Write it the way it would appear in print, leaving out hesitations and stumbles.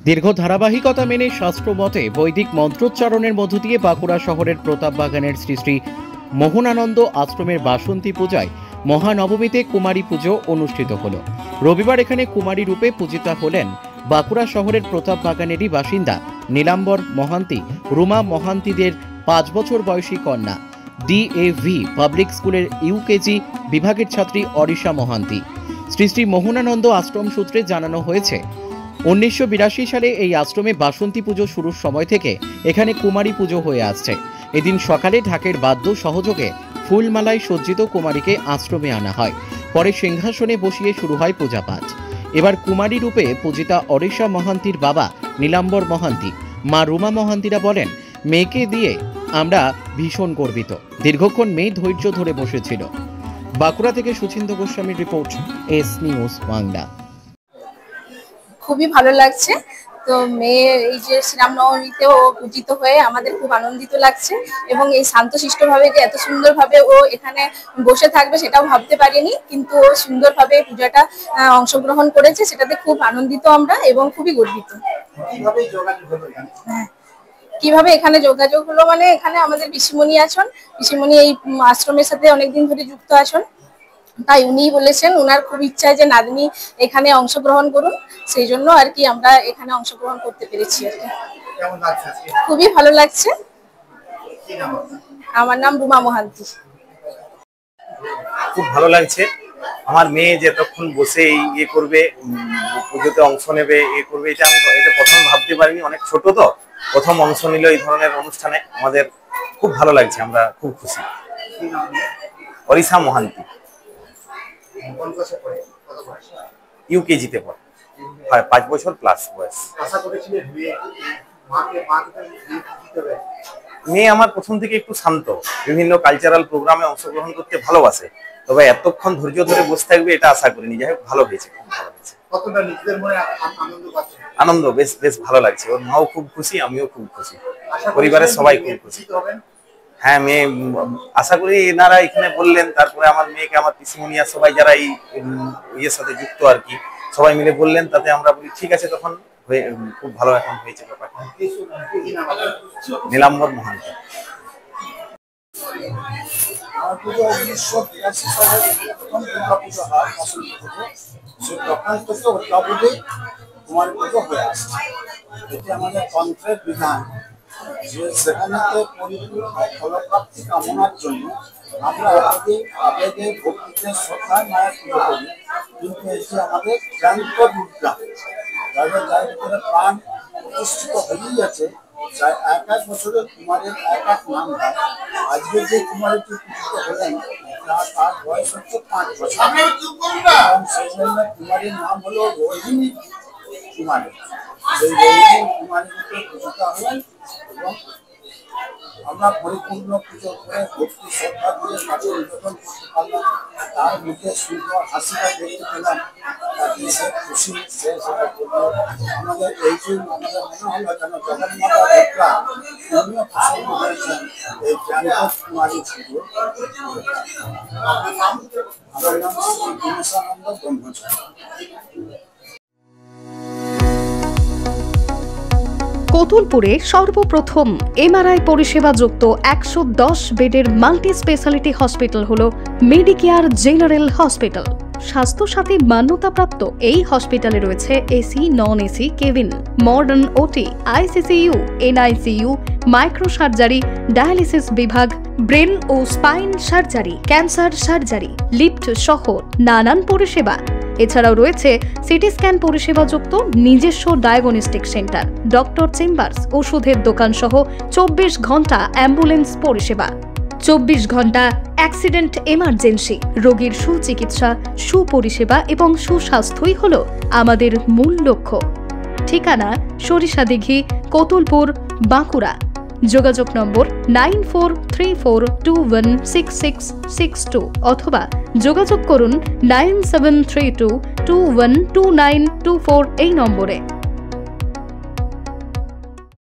দীর্ঘ ধারাবাহিকতা মেনে শাস্ত্র মতে বৈদিক মন্ত্রোচ্চারণের মধ্য দিয়ে বাঁকুড়া শহরের প্রতাপবাগানের শ্রী শ্রী মোহনানন্দ আশ্রমের বাসন্তী পূজায় মহানবমীতে কুমারী পুজো অনুষ্ঠিত হল। রবিবার এখানে কুমারী রূপে পূজিতা হলেন বাঁকুড়া শহরের প্রতাপবাগানেরই বাসিন্দা নীলাম্বর মহান্তি, রুমা মহান্তিদের 5 বছর বয়সী কন্যা, ডিএভি পাবলিক স্কুলের ইউকেজি বিভাগের ছাত্রী অরিশা মহান্তি। শ্রী শ্রী মোহনানন্দ আশ্রম সূত্রে জানানো হয়েছে, 1982 সালে এই আশ্রমে বাসন্তী পুজো শুরুর সময় থেকে এখানে কুমারী পুজো হয়ে আসছে। এদিন সকালে ঢাকের বাদ্য সহযোগে ফুলমালায় সজ্জিত কুমারীকে আশ্রমে আনা হয়। পরে সিংহাসনে বসিয়ে শুরু হয় পূজাপাঠ। এবার কুমারী রূপে পূজিতা অরিশা মহান্তির বাবা নীলাম্বর মহান্তি, মা রুমা মহান্তিরা বলেন, মেয়েকে দিয়ে আমরা ভীষণ গর্বিত। দীর্ঘক্ষণ মেয়ে ধৈর্য ধরে বসেছিল। বাঁকুড়া থেকে সুচিন্ত গোস্বামীর রিপোর্ট, এস নিউজ বাংলা। খুবই ভালো লাগছে। তো মেয়ে এই যে শ্রীরামনবমীতেও পূজিত হয়ে আমাদের খুব আনন্দিত লাগছে, এবং এই শান্তশিষ্টভাবে যে এত সুন্দরভাবে ও এখানে বসে থাকবে সেটাও ভাবতে পারিনি, কিন্তু ও সুন্দরভাবে পূজাটা অংশগ্রহণ করেছে, সেটাতে খুব আনন্দিত আমরা এবং খুবই গর্বিত। কিভাবে এখানে যোগাযোগ হলো, মানে এখানে আমাদের পিসিমণি আছেন, পিসিমণি এই আশ্রমের সাথে অনেকদিন ধরে যুক্ত আছেন, তাই উনিই বলেছেন ওনার খুব ইচ্ছা যে নাতনি এখানে অংশগ্রহণ করুন, সেই জন্য আর কি আমরা এখানে অংশগ্রহণ করতে পেরেছি আর কি। খুবই ভালো লাগছে। আমার নাম রুমা মহান্তি। খুব ভালো লাগছে। আমার মেয়ে যে এতক্ষণ বসে ইয়ে করবে, পুজোতে অংশ নেবে, করবে, এটা আমি প্রথম ভাবতে পারিনি। অনেক ছোট তো, প্রথম অংশ নিল এই ধরনের অনুষ্ঠানে। আমাদের খুব ভালো লাগছে, আমরা খুব খুশি। অরিশা মহান্তি ইউকেজিতে পড়ে, 5 বছর প্লাস বয়স। মেয়ে আমার প্রথম থেকে একটু শান্ত, বিভিন্ন কালচারাল প্রোগ্রামে অংশগ্রহণ করতে ভালোবাসে, তবে এতক্ষণ ধৈর্য ধরে বসে থাকবে এটা আশা করিনি। যাই হোক, ভালো হয়েছে, খুব ভালো হয়েছে। আনন্দ বেশ বেশ ভালো লাগছে। ওর মাও খুব খুশি, আমিও খুব খুশি, পরিবারের সবাই খুব খুশি। হ্যাঁ, মেয়ে আশা করি এনারা এখানে বললেন, তারপরে আমার মেয়েকে আমার পিসিমণিয়া সবাই যারা এই ইয়ের সাথে যুক্ত আর কি, সবাই মিলে বললেন, তাতে আমরা বলি ঠিক আছে। তখন খুব ভালো এখন হয়েছে ব্যাপারটা। নীলাম্বর মহান্তি। আমাদের তন্ত্রের বিধান যে সেখানে ফলপ্রাপ্তি কামনার জন্য আমরা আবেগে ভক্তিতে শ্রদ্ধা মায়ের পুজো করি, কিন্তু এটি আমাদের জ্ঞান্ত বিদ্যা, যাদের যার ভিতরে প্রাণ প্রতিষ্ঠিত হয়েই আছে। প্রায় 1 বছরের কুমারের 1 নাম হয়। আজকে যে কুমারীটি পূজিত হলেন তার বয়স হচ্ছে 5 বছর, এবং সেই জন্য কুমারীর নাম হলো রোহিণী কুমারী। সেই রোহিণী কুমারীকে পূজিত হলেন, এবং আমরা পরিপূর্ণ পুজো করে ভক্তি শ্রদ্ধা দিয়ে তাকে নিবেদন করতে পারলাম। তার মুখে সুন্দর হাসিটা দেখতে পেলাম, তাকে সে খুশি, সে সেটা করলো। আমাদের এই যে আমাদের মনে হলো যেন জগন্মাতা দেখলা উনিও প্রসন্ন হয়েছেন এই জ্ঞানপদ কুমারী পুজো। আমার নাম শ্রী গণেশানন্দ ব্রহ্মচারী। কোতুলপুরে সর্বপ্রথম এমআরআই পরিষেবা যুক্ত 110 বেডের মাল্টি স্পেশালিটি হসপিটাল হল মেডিকেয়ার জেনারেল হসপিটাল। স্বাস্থ্যসাথী মান্যতাপ্রাপ্ত এই হসপিটালে রয়েছে AC, non AC cabin, modern OT, ICCU, NICU, micro surgery, dialysis বিভাগ, ব্রেন ও spine surgery, cancer surgery, lift সহ নানান পরিষেবা। এছাড়াও রয়েছে সিটি স্ক্যান পরিষেবা যুক্ত নিজস্ব ডায়াগনস্টিক সেন্টার, ডক্টর চেম্বার্স, ওষুধের দোকান সহ 24 ঘন্টা অ্যাম্বুলেন্স পরিষেবা, 24 ঘন্টা অ্যাক্সিডেন্ট এমার্জেন্সি। রোগীর সুচিকিৎসা, সুপরিষেবা এবং সুস্বাস্থ্যই হল আমাদের মূল লক্ষ্য। ঠিকানা সরিষাদিঘি, কোতুলপুর, বাঁকুড়া। যোগাযোগ নম্বর 9434216662 অথবা যোগাযোগ করুন 9732212924 এই নম্বরে।